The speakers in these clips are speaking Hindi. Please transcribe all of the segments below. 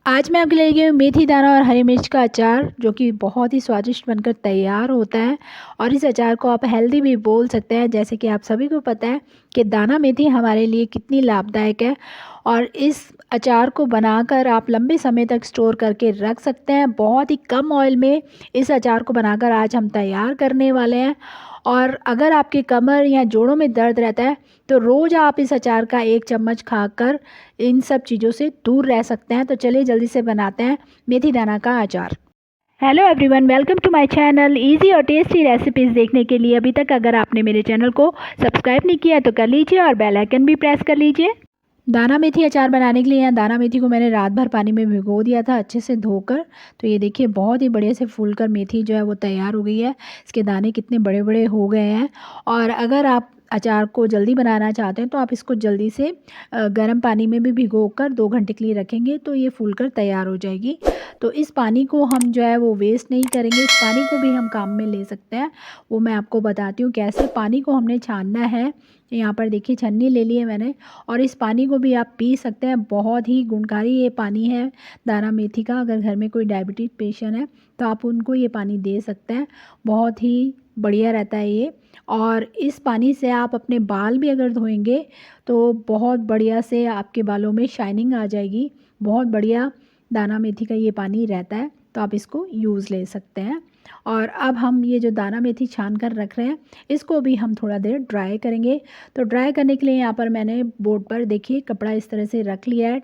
आज मैं आपके लिए लेके आई हूँ मेथी दाना और हरी मिर्च का अचार, जो कि बहुत ही स्वादिष्ट बनकर तैयार होता है। और इस अचार को आप हेल्दी भी बोल सकते हैं। जैसे कि आप सभी को पता है कि दाना मेथी हमारे लिए कितनी लाभदायक है। और इस अचार को बनाकर आप लंबे समय तक स्टोर करके रख सकते हैं। बहुत ही कम ऑयल में इस अचार को बनाकर आज हम तैयार करने वाले हैं। और अगर आपके कमर या जोड़ों में दर्द रहता है तो रोज़ आप इस अचार का 1 चम्मच खाकर इन सब चीज़ों से दूर रह सकते हैं। तो चलिए जल्दी से बनाते हैं मेथी दाना का अचार। Hello everyone, welcome to my channel. Easy और टेस्टी रेसिपीज़ देखने के लिए अभी तक अगर आपने मेरे चैनल को सब्सक्राइब नहीं किया तो कर लीजिए और बेल आइकन भी प्रेस कर लीजिए। दाना मेथी अचार बनाने के लिए यहाँ दाना मेथी को मैंने रात भर पानी में भिगो दिया था अच्छे से धोकर। तो ये देखिए बहुत ही बढ़िया से फूलकर मेथी जो है वो तैयार हो गई है। इसके दाने कितने बड़े बड़े हो गए हैं। और अगर आप अचार को जल्दी बनाना चाहते हैं तो आप इसको जल्दी से गर्म पानी में भी भिगोकर 2 घंटे के लिए रखेंगे तो ये फूलकर तैयार हो जाएगी। तो इस पानी को हम जो है वो वेस्ट नहीं करेंगे, इस पानी को भी हम काम में ले सकते हैं। वो मैं आपको बताती हूँ कैसे। पानी को हमने छानना है। यहाँ पर देखिए छन्नी ले ली है मैंने। और इस पानी को भी आप पी सकते हैं। बहुत ही गुणकारी ये पानी है दाना मेथी का। अगर घर में कोई डायबिटीज पेशेंट है तो आप उनको ये पानी दे सकते हैं। बहुत ही बढ़िया रहता है ये। और इस पानी से आप अपने बाल भी अगर धोएंगे तो बहुत बढ़िया से आपके बालों में शाइनिंग आ जाएगी। बहुत बढ़िया दाना मेथी का ये पानी रहता है। तो आप इसको यूज़ ले सकते हैं। और अब हम ये जो दाना मेथी छान कर रख रहे हैं इसको भी हम थोड़ा देर ड्राई करेंगे। तो ड्राई करने के लिए यहाँ पर मैंने बोर्ड पर देखिए कपड़ा इस तरह से रख लिया है,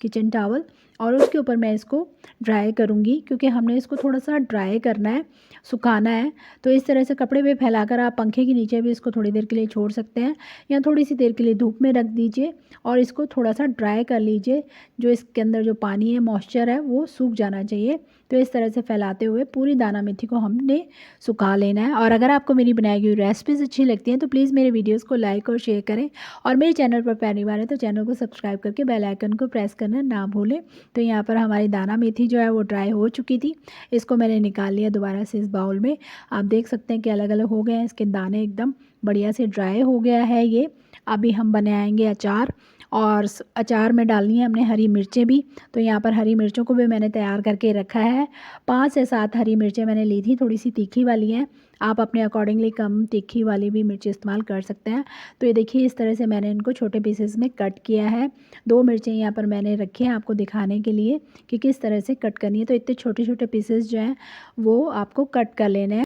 किचन टॉवल। और उसके ऊपर मैं इसको ड्राई करूँगी क्योंकि हमने इसको थोड़ा सा ड्राई करना है, सुखाना है। तो इस तरह से कपड़े पे फैलाकर आप पंखे के नीचे भी इसको थोड़ी देर के लिए छोड़ सकते हैं या थोड़ी सी देर के लिए धूप में रख दीजिए और इसको थोड़ा सा ड्राई कर लीजिए। जो इसके अंदर जो पानी है, मॉइस्चर है, वो सूख जाना चाहिए। तो इस तरह से फैलाते हुए पूरी दाना मेथी को हमने सुखा लेना है। और अगर आपको मेरी बनाई हुई रेसिपीज़ अच्छी लगती हैं तो प्लीज़ मेरे वीडियोज़ को लाइक और शेयर करें। और मेरे चैनल पर पहली बार है तो चैनल को सब्सक्राइब करके बेल आइकन को प्रेस करना ना भूलें। तो यहाँ पर हमारी दाना मेथी जो है वो ड्राई हो चुकी थी। इसको मैंने निकाल लिया दोबारा से इस बाउल में। आप देख सकते हैं कि अलग अलग हो गए हैं इसके दाने, एकदम बढ़िया से ड्राई हो गया है ये। अभी हम बनाएंगे अचार। और अचार में डालनी है हमने हरी मिर्चें भी। तो यहाँ पर हरी मिर्चों को भी मैंने तैयार करके रखा है। 5 से 7 हरी मिर्चें मैंने ली थी, थोड़ी सी तीखी वाली हैं। आप अपने अकॉर्डिंगली कम तीखी वाली भी मिर्च इस्तेमाल कर सकते हैं। तो ये देखिए इस तरह से मैंने इनको छोटे पीसेस में कट किया है। 2 मिर्चें यहाँ पर मैंने रखी हैं आपको दिखाने के लिए कि किस तरह से कट करनी है। तो इतने छोटे छोटे पीसेस जो हैं वो आपको कट कर लेने हैं।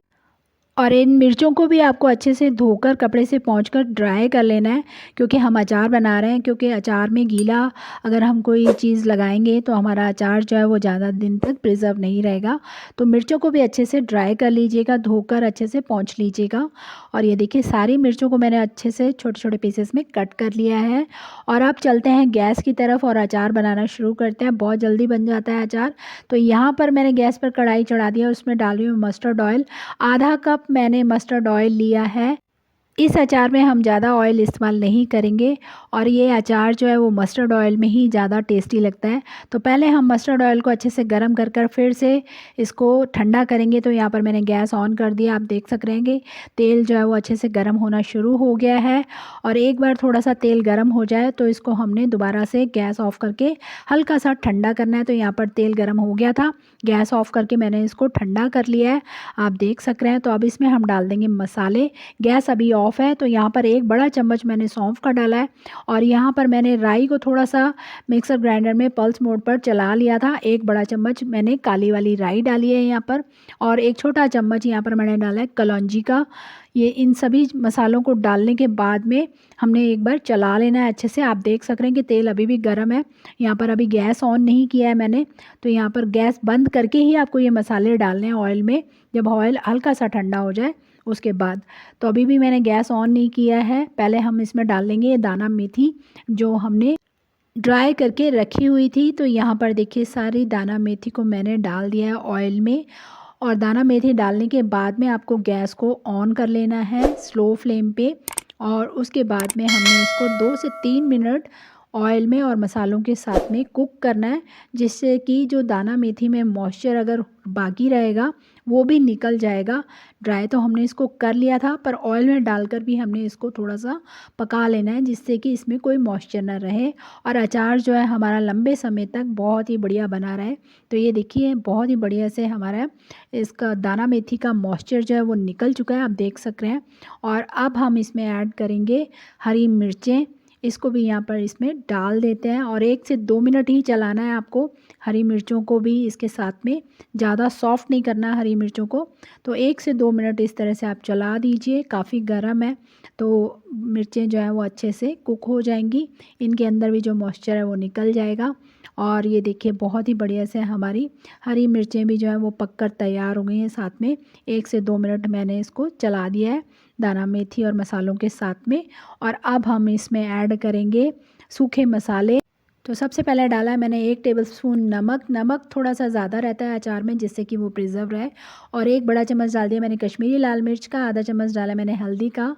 और इन मिर्चों को भी आपको अच्छे से धोकर कपड़े से पोंछकर ड्राई कर लेना है क्योंकि हम अचार बना रहे हैं। क्योंकि अचार में गीला अगर हम कोई चीज़ लगाएंगे तो हमारा अचार जो है वो ज़्यादा दिन तक प्रिजर्व नहीं रहेगा। तो मिर्चों को भी अच्छे से ड्राई कर लीजिएगा, धोकर अच्छे से पोंछ लीजिएगा। और ये देखिए सारी मिर्चों को मैंने अच्छे से छोटे छोटे पीसेस में कट कर लिया है। और अब चलते हैं गैस की तरफ और अचार बनाना शुरू करते हैं। बहुत जल्दी बन जाता है अचार। तो यहाँ पर मैंने गैस पर कढ़ाई चढ़ा दिया, उसमें डाल रही हूँ मस्टर्ड ऑयल। आधा कप मैंने मस्टर्ड ऑयल लिया है। इस अचार में हम ज़्यादा ऑयल इस्तेमाल नहीं करेंगे और ये अचार जो है वो मस्टर्ड ऑयल में ही ज़्यादा टेस्टी लगता है। तो पहले हम मस्टर्ड ऑयल को अच्छे से गर्म कर कर फिर से इसको ठंडा करेंगे। तो यहाँ पर मैंने गैस ऑन कर दिया। आप देख सक रहे हैं कि तेल जो है वो अच्छे से गर्म होना शुरू हो गया है। और एक बार थोड़ा सा तेल गर्म हो जाए तो इसको हमने दोबारा से गैस ऑफ करके हल्का सा ठंडा करना है। तो यहाँ पर तेल गर्म हो गया था, गैस ऑफ करके मैंने इसको ठंडा कर लिया है, आप देख सक रहे हैं। तो अब इसमें हम डाल देंगे मसाले। गैस अभी ऑफ है। तो यहाँ पर 1 बड़ा चम्मच मैंने सौंफ का डाला है। और यहाँ पर मैंने राई को थोड़ा सा मिक्सर ग्राइंडर में पल्स मोड पर चला लिया था। 1 बड़ा चम्मच मैंने काली वाली राई डाली है यहाँ पर। और 1 छोटा चम्मच यहाँ पर मैंने डाला है कलौंजी का। ये इन सभी मसालों को डालने के बाद में हमने एक बार चला लेना है अच्छे से। आप देख सक रहे हैं कि तेल अभी भी गर्म है। यहाँ पर अभी गैस ऑन नहीं किया है मैंने। तो यहाँ पर गैस बंद करके ही आपको ये मसाले डालने हैं ऑयल में, जब ऑयल हल्का सा ठंडा हो जाए उसके बाद। तो अभी भी मैंने गैस ऑन नहीं किया है। पहले हम इसमें डाल देंगे ये दाना मेथी जो हमने ड्राई करके रखी हुई थी। तो यहाँ पर देखिए सारी दाना मेथी को मैंने डाल दिया है ऑयल में। और दाना मेथी डालने के बाद में आपको गैस को ऑन कर लेना है स्लो फ्लेम पे। और उसके बाद में हमने इसको 2 से 3 मिनट ऑयल में और मसालों के साथ में कुक करना है, जिससे कि जो दाना मेथी में मॉइस्चर अगर बाकी रहेगा वो भी निकल जाएगा। ड्राई तो हमने इसको कर लिया था, पर ऑयल में डालकर भी हमने इसको थोड़ा सा पका लेना है, जिससे कि इसमें कोई मॉइस्चर ना रहे और अचार जो है हमारा लंबे समय तक बहुत ही बढ़िया बना रहे। तो ये देखिए बहुत ही बढ़िया से हमारा इसका दाना मेथी का मॉइस्चर जो है वो निकल चुका है, आप देख सक रहे हैं। और अब हम इसमें ऐड करेंगे हरी मिर्चें, इसको भी यहाँ पर इसमें डाल देते हैं और 1 से 2 मिनट ही चलाना है आपको हरी मिर्चों को भी इसके साथ में, ज़्यादा सॉफ्ट नहीं करना है हरी मिर्चों को। तो 1 से 2 मिनट इस तरह से आप चला दीजिए, काफ़ी गर्म है तो मिर्चें जो है वो अच्छे से कुक हो जाएंगी, इनके अंदर भी जो मॉइस्चर है वो निकल जाएगा। और ये देखिए बहुत ही बढ़िया से हमारी हरी मिर्चें भी जो है वो पककर तैयार हो गई हैं। साथ में 1 से 2 मिनट मैंने इसको चला दिया है दाना मेथी और मसालों के साथ में। और अब हम इसमें ऐड करेंगे सूखे मसाले। तो सबसे पहले डाला है मैंने 1 टेबलस्पून नमक। नमक थोड़ा सा ज़्यादा रहता है अचार में, जिससे कि वो प्रिजर्व रहे। और 1 बड़ा चम्मच डाल दिया मैंने कश्मीरी लाल मिर्च का, आधा चम्मच डाला मैंने हल्दी का।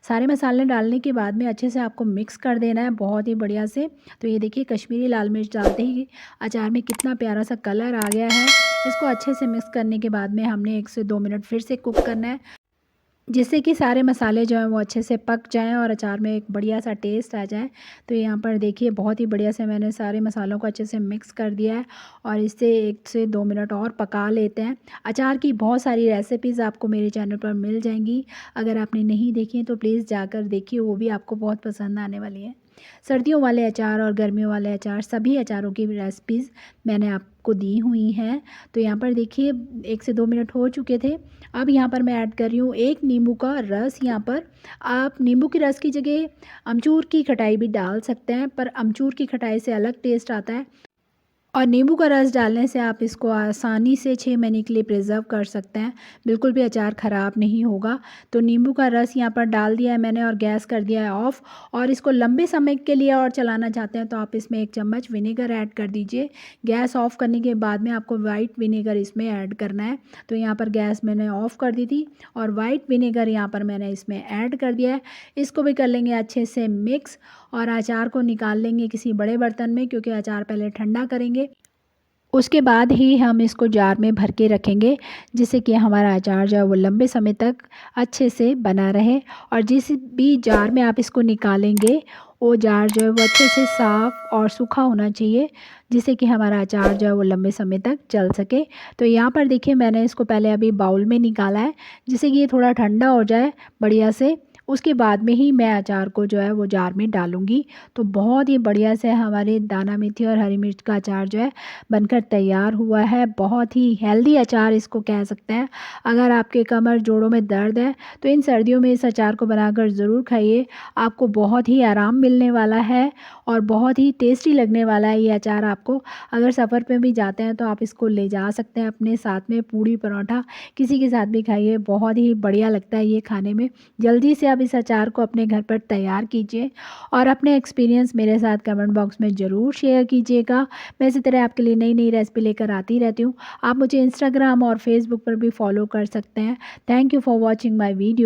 सारे मसाले डालने के बाद में अच्छे से आपको मिक्स कर देना है बहुत ही बढ़िया से। तो ये देखिए कश्मीरी लाल मिर्च डालते ही अचार में कितना प्यारा सा कलर आ गया है। इसको अच्छे से मिक्स करने के बाद में हमने 1 से 2 मिनट फिर से कुक करना है, जिससे कि सारे मसाले जो हैं वो अच्छे से पक जाएं और अचार में एक बढ़िया सा टेस्ट आ जाए। तो यहाँ पर देखिए बहुत ही बढ़िया से मैंने सारे मसालों को अच्छे से मिक्स कर दिया है और इसे 1 से 2 मिनट और पका लेते हैं। अचार की बहुत सारी रेसिपीज़ आपको मेरे चैनल पर मिल जाएंगी, अगर आपने नहीं देखी हैं तो प्लीज़ जाकर देखिए, वो भी आपको बहुत पसंद आने वाली है। सर्दियों वाले अचार और गर्मियों वाले अचार, सभी अचारों की रेसिपीज़ मैंने आपको दी हुई हैं। तो यहाँ पर देखिए 1 से 2 मिनट हो चुके थे। अब यहाँ पर मैं ऐड कर रही हूँ 1 नींबू का रस। यहाँ पर आप नींबू के रस की जगह अमचूर की खटाई भी डाल सकते हैं, पर अमचूर की खटाई से अलग टेस्ट आता है और नींबू का रस डालने से आप इसको आसानी से 6 महीने के लिए प्रिजर्व कर सकते हैं, बिल्कुल भी अचार ख़राब नहीं होगा। तो नींबू का रस यहाँ पर डाल दिया है मैंने और गैस कर दिया है ऑफ़। और इसको लंबे समय के लिए और चलाना चाहते हैं तो आप इसमें 1 चम्मच विनेगर ऐड कर दीजिए। गैस ऑफ़ करने के बाद में आपको वाइट विनेगर इसमें ऐड करना है। तो यहाँ पर गैस मैंने ऑफ़ कर दी थी और वाइट विनेगर यहाँ पर मैंने इसमें ऐड कर दिया है। इसको भी कर लेंगे अच्छे से मिक्स और अचार को निकाल लेंगे किसी बड़े बर्तन में, क्योंकि अचार पहले ठंडा करेंगे, उसके बाद ही हम इसको जार में भर के रखेंगे, जिससे कि हमारा अचार जो है वो लंबे समय तक अच्छे से बना रहे। और जिस भी जार में आप इसको निकालेंगे वो जार जो है वो अच्छे से साफ़ और सूखा होना चाहिए, जिससे कि हमारा अचार जो है वो लंबे समय तक चल सके। तो यहाँ पर देखिए मैंने इसको पहले अभी बाउल में निकाला है, जिससे कि ये थोड़ा ठंडा हो जाए बढ़िया से, उसके बाद में ही मैं अचार को जो है वो जार में डालूँगी। तो बहुत ही बढ़िया से हमारे दाना मेथी और हरी मिर्च का अचार जो है बनकर तैयार हुआ है। बहुत ही हेल्दी अचार इसको कह सकते हैं। अगर आपके कमर जोड़ों में दर्द है तो इन सर्दियों में इस अचार को बनाकर ज़रूर खाइए, आपको बहुत ही आराम मिलने वाला है और बहुत ही टेस्टी लगने वाला है ये अचार आपको। अगर सफ़र पे भी जाते हैं तो आप इसको ले जा सकते हैं अपने साथ में, पूड़ी पराठा किसी के साथ भी खाइए, बहुत ही बढ़िया लगता है ये खाने में। जल्दी से आप इस अचार को अपने घर पर तैयार कीजिए और अपने एक्सपीरियंस मेरे साथ कमेंट बॉक्स में ज़रूर शेयर कीजिएगा। मैं इसी तरह आपके लिए नई नई रेसिपी लेकर आती रहती हूँ। आप मुझे इंस्टाग्राम और फेसबुक पर भी फॉलो कर सकते हैं। Thank you for watching my video.